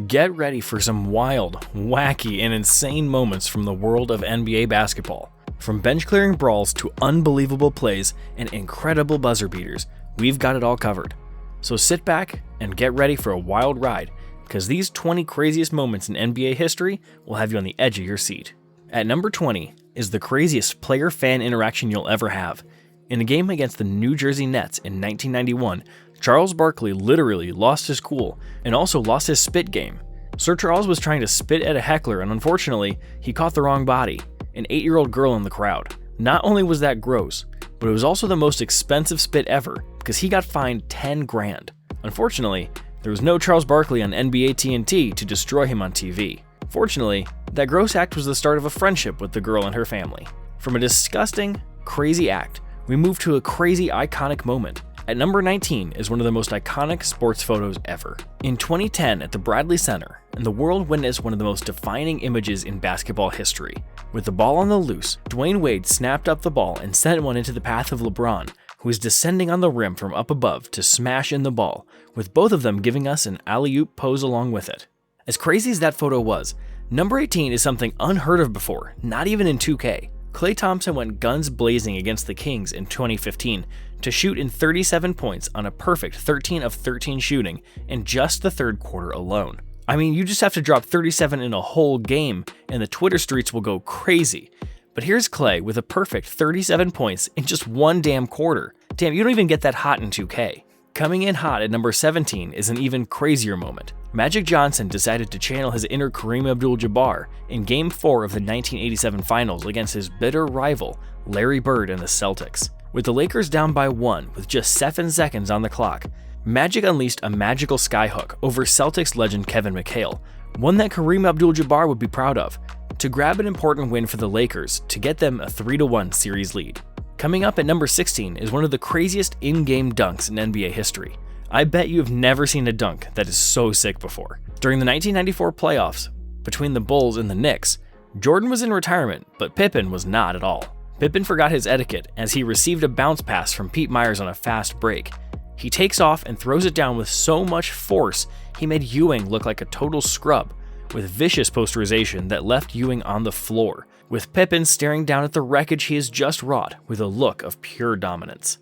Get ready for some wild, wacky, and insane moments from the world of NBA basketball. From bench-clearing brawls to unbelievable plays and incredible buzzer beaters, we've got it all covered. So sit back and get ready for a wild ride, because these 20 craziest moments in NBA history will have you on the edge of your seat. At number 20 is the craziest player-fan interaction you'll ever have. In a game against the New Jersey Nets in 1991, Charles Barkley literally lost his cool and also lost his spit game. Sir Charles was trying to spit at a heckler, and unfortunately, he caught the wrong body, an 8-year-old girl in the crowd. Not only was that gross, but it was also the most expensive spit ever because he got fined 10 grand. Unfortunately, there was no Charles Barkley on NBA TNT to destroy him on TV. Fortunately, that gross act was the start of a friendship with the girl and her family. From a disgusting, crazy act, we move to a crazy, iconic moment. At number 19 is one of the most iconic sports photos ever. In 2010 at the Bradley Center, and the world witnessed one of the most defining images in basketball history. With the ball on the loose, Dwayne Wade snapped up the ball and sent one into the path of LeBron, who was descending on the rim from up above to smash in the ball, with both of them giving us an alley-oop pose along with it. As crazy as that photo was, number 18 is something unheard of before, not even in 2K. Klay Thompson went guns blazing against the Kings in 2015 to shoot in 37 points on a perfect 13 of 13 shooting in just the third quarter alone. I mean, you just have to drop 37 in a whole game and the Twitter streets will go crazy. But here's Klay with a perfect 37 points in just one damn quarter. Damn, you don't even get that hot in 2K. Coming in hot at number 17 is an even crazier moment. Magic Johnson decided to channel his inner Kareem Abdul-Jabbar in Game 4 of the 1987 Finals against his bitter rival, Larry Bird and the Celtics. With the Lakers down by 1 with just 7 seconds on the clock, Magic unleashed a magical skyhook over Celtics legend Kevin McHale, one that Kareem Abdul-Jabbar would be proud of, to grab an important win for the Lakers to get them a 3-1 series lead. Coming up at number 16 is one of the craziest in-game dunks in NBA history. I bet you have never seen a dunk that is so sick before. During the 1994 playoffs between the Bulls and the Knicks, Jordan was in retirement, but Pippen was not at all. Pippen forgot his etiquette as he received a bounce pass from Pete Myers on a fast break. He takes off and throws it down with so much force he made Ewing look like a total scrub, with vicious posterization that left Ewing on the floor, with Pippen staring down at the wreckage he has just wrought with a look of pure dominance.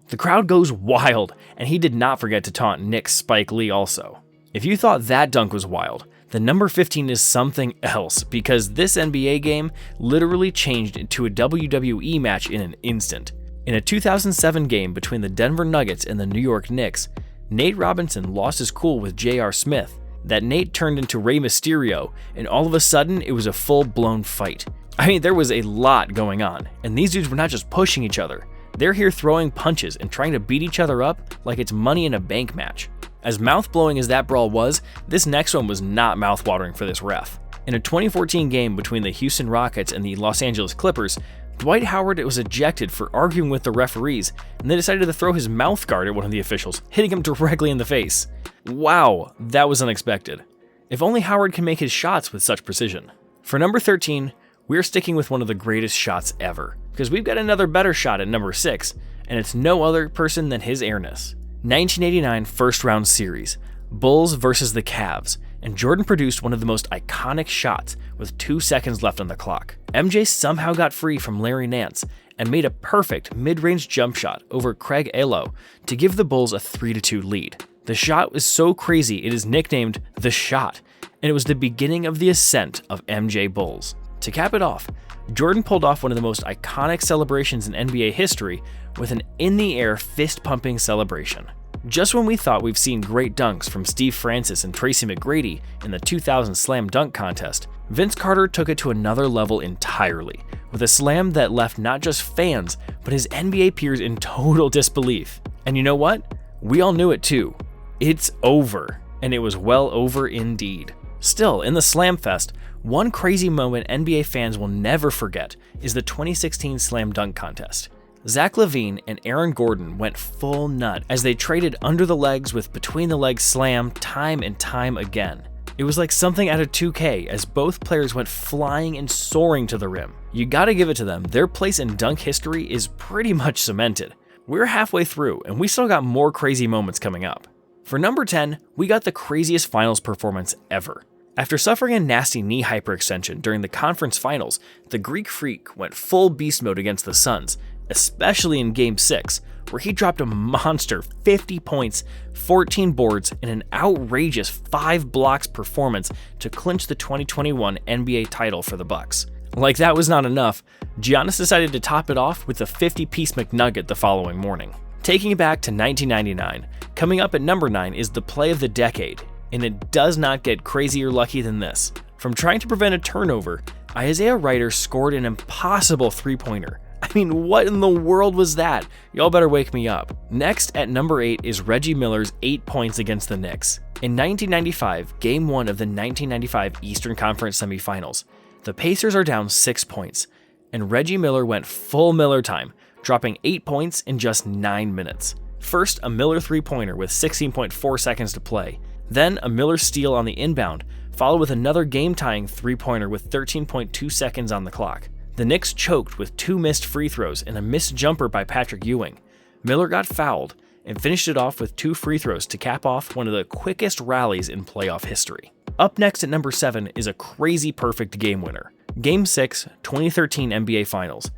The crowd goes wild, and he did not forget to taunt Knicks Spike Lee also. If you thought that dunk was wild, the number 15 is something else, because this NBA game literally changed into a WWE match in an instant. In a 2007 game between the Denver Nuggets and the New York Knicks, Nate Robinson lost his cool with J.R. Smith. That Nate turned into Rey Mysterio, and all of a sudden it was a full-blown fight. I mean, there was a lot going on, and these dudes were not just pushing each other. They're here throwing punches and trying to beat each other up like it's Money in a Bank match. As mouth-blowing as that brawl was, this next one was not mouth-watering for this ref. In a 2014 game between the Houston Rockets and the Los Angeles Clippers, Dwight Howard was ejected for arguing with the referees, and they decided to throw his mouth guard at one of the officials, hitting him directly in the face. Wow, that was unexpected. If only Howard can make his shots with such precision. For number 13, we're sticking with one of the greatest shots ever, because we've got another better shot at number 6, and it's no other person than his airness. 1989 first round series, Bulls versus the Cavs, and Jordan produced one of the most iconic shots with 2 seconds left on the clock. MJ somehow got free from Larry Nance and made a perfect mid-range jump shot over Craig Elo to give the Bulls a 3-2 lead. The shot was so crazy it is nicknamed The Shot, and it was the beginning of the ascent of MJ Bulls. To cap it off, Jordan pulled off one of the most iconic celebrations in NBA history with an in-the-air fist-pumping celebration. Just when we thought we've seen great dunks from Steve Francis and Tracy McGrady in the 2000 Slam Dunk Contest, Vince Carter took it to another level entirely, with a slam that left not just fans, but his NBA peers in total disbelief. And you know what? We all knew it too. It's over, and it was well over indeed. Still, in the Slam Fest, one crazy moment NBA fans will never forget is the 2016 Slam Dunk Contest. Zach LaVine and Aaron Gordon went full nut as they traded under the legs with between the legs slam time and time again. It was like something out of 2K as both players went flying and soaring to the rim. You gotta give it to them, their place in dunk history is pretty much cemented. We're halfway through and we still got more crazy moments coming up. For number 10, we got the craziest finals performance ever. After suffering a nasty knee hyperextension during the conference finals, the Greek Freak went full beast mode against the Suns, especially in Game 6, where he dropped a monster 50 points, 14 boards, and an outrageous 5 blocks performance to clinch the 2021 NBA title for the Bucks. Like that was not enough, Giannis decided to top it off with a 50-piece McNugget the following morning. Taking it back to 1999, coming up at number 9 is the play of the decade, and it does not get crazier lucky than this. From trying to prevent a turnover, Isaiah Ryder scored an impossible three-pointer. I mean, what in the world was that? Y'all better wake me up. Next, at number 8 is Reggie Miller's 8 points against the Knicks. In 1995, Game 1 of the 1995 Eastern Conference Semifinals, the Pacers are down 6 points, and Reggie Miller went full Miller time, dropping 8 points in just 9 minutes. First, a Miller three-pointer with 16.4 seconds to play. Then, a Miller steal on the inbound, followed with another game-tying three-pointer with 13.2 seconds on the clock. The Knicks choked with 2 missed free throws and a missed jumper by Patrick Ewing. Miller got fouled and finished it off with 2 free throws to cap off one of the quickest rallies in playoff history. Up next at number 7 is a crazy perfect game winner. Game 6, 2013 NBA Finals.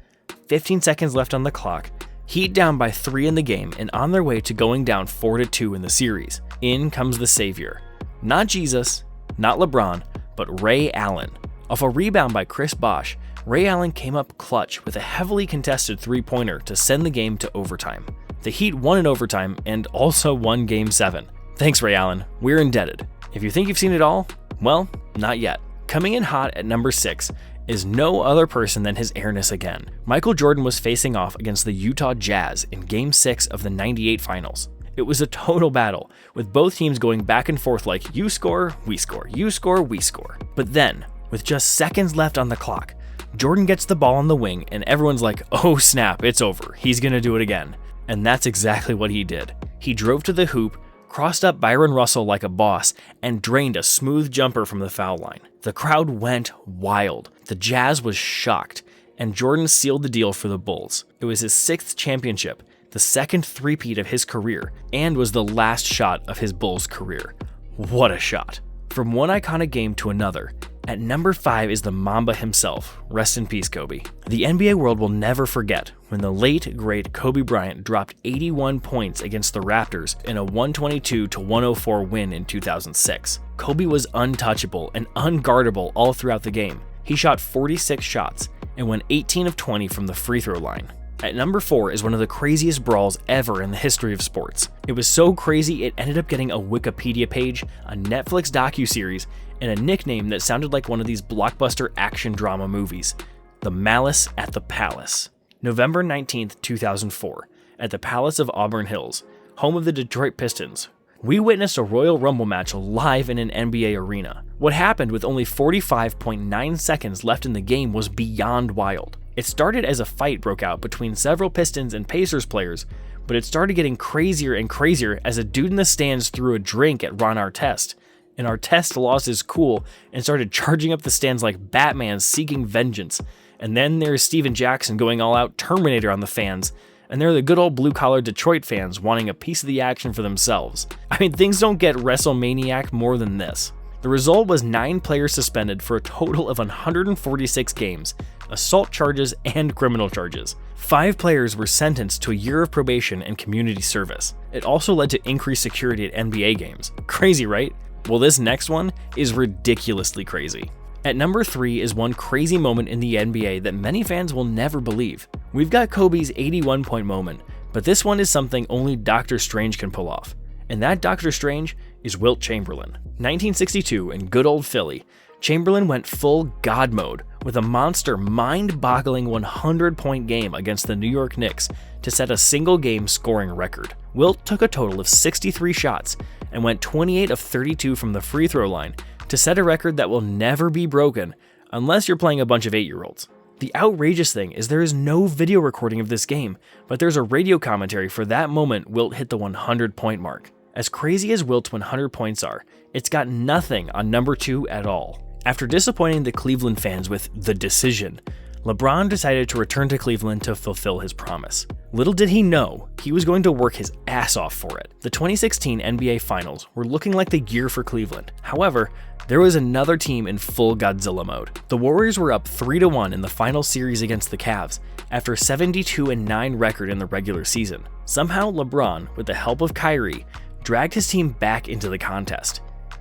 15 seconds left on the clock, Heat down by 3 in the game and on their way to going down 4-2 in the series. In comes the savior. Not Jesus, not LeBron, but Ray Allen. Off a rebound by Chris Bosh, Ray Allen came up clutch with a heavily contested three-pointer to send the game to overtime. The Heat won in overtime and also won Game 7. Thanks, Ray Allen. We're indebted. If you think you've seen it all, well, not yet. Coming in hot at number 6 is no other person than his airness again. Michael Jordan was facing off against the Utah Jazz in Game 6 of the '98 Finals. It was a total battle, with both teams going back and forth like you score, we score, you score, we score. But then, with just seconds left on the clock, Jordan gets the ball on the wing and everyone's like, oh snap, it's over, he's gonna do it again. And that's exactly what he did. He drove to the hoop, crossed up Byron Russell like a boss, and drained a smooth jumper from the foul line. The crowd went wild. The Jazz was shocked, and Jordan sealed the deal for the Bulls. It was his 6th championship, the 2nd three-peat of his career, and was the last shot of his Bulls career. What a shot. From one iconic game to another, at number 5 is the Mamba himself. Rest in peace, Kobe. The NBA world will never forget when the late, great Kobe Bryant dropped 81 points against the Raptors in a 122-104 win in 2006. Kobe was untouchable and unguardable all throughout the game. He shot 46 shots and went 18 of 20 from the free throw line. At number 4 is one of the craziest brawls ever in the history of sports. It was so crazy it ended up getting a Wikipedia page, a Netflix docuseries, and a nickname that sounded like one of these blockbuster action drama movies, The Malice at the Palace. November 19th, 2004, at the Palace of Auburn Hills, home of the Detroit Pistons, we witnessed a Royal Rumble match live in an NBA arena. What happened with only 45.9 seconds left in the game was beyond wild. It started as a fight broke out between several Pistons and Pacers players, but it started getting crazier and crazier as a dude in the stands threw a drink at Ron Artest, and Artest lost his cool and started charging up the stands like Batman seeking vengeance. And then there's Steven Jackson going all out Terminator on the fans, and there are the good old blue-collar Detroit fans wanting a piece of the action for themselves. I mean, things don't get WrestleManiac more than this. The result was 9 players suspended for a total of 146 games, assault charges and criminal charges. 5 players were sentenced to a year of probation and community service. It also led to increased security at NBA games. Crazy, right? Well, this next one is ridiculously crazy. At number 3 is one crazy moment in the NBA that many fans will never believe. We've got Kobe's 81-point moment, but this one is something only Dr. Strange can pull off. And that Dr. Strange is Wilt Chamberlain. 1962 in good old Philly, Chamberlain went full God mode with a monster mind-boggling 100-point game against the New York Knicks to set a single-game scoring record. Wilt took a total of 63 shots and went 28 of 32 from the free throw line to set a record that will never be broken unless you're playing a bunch of 8-year-olds. The outrageous thing is there is no video recording of this game, but there's a radio commentary for that moment Wilt hit the 100-point mark. As crazy as Wilt's 100 points are, it's got nothing on number 2 at all. After disappointing the Cleveland fans with The Decision, LeBron decided to return to Cleveland to fulfill his promise. Little did he know, he was going to work his ass off for it. The 2016 NBA Finals were looking like the year for Cleveland. However, there was another team in full Godzilla mode. The Warriors were up 3-1 in the final series against the Cavs after a 72-9 record in the regular season. Somehow LeBron, with the help of Kyrie, dragged his team back into the contest.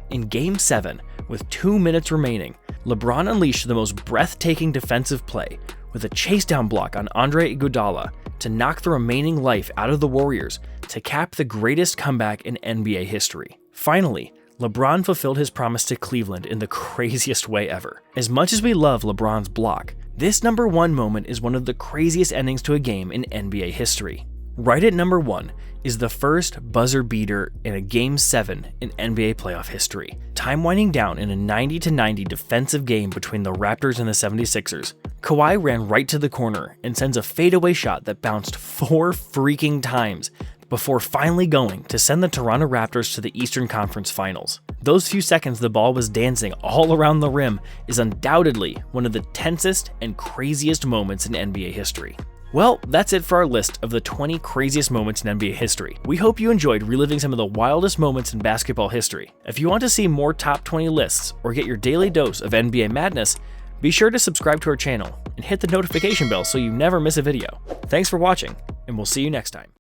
In Game 7, with 2 minutes remaining, LeBron unleashed the most breathtaking defensive play with a chase-down block on Andre Iguodala to knock the remaining life out of the Warriors to cap the greatest comeback in NBA history. Finally, LeBron fulfilled his promise to Cleveland in the craziest way ever. As much as we love LeBron's block, this number 1 moment is one of the craziest endings to a game in NBA history. Right at number 1 is the first buzzer beater in a Game 7 in NBA playoff history. Time winding down in a 90-90 defensive game between the Raptors and the 76ers, Kawhi ran right to the corner and sends a fadeaway shot that bounced 4 freaking times before finally going to send the Toronto Raptors to the Eastern Conference Finals. Those few seconds the ball was dancing all around the rim is undoubtedly one of the tensest and craziest moments in NBA history. Well, that's it for our list of the 20 craziest moments in NBA history. We hope you enjoyed reliving some of the wildest moments in basketball history. If you want to see more top 20 lists or get your daily dose of NBA madness, be sure to subscribe to our channel and hit the notification bell so you never miss a video. Thanks for watching, and we'll see you next time.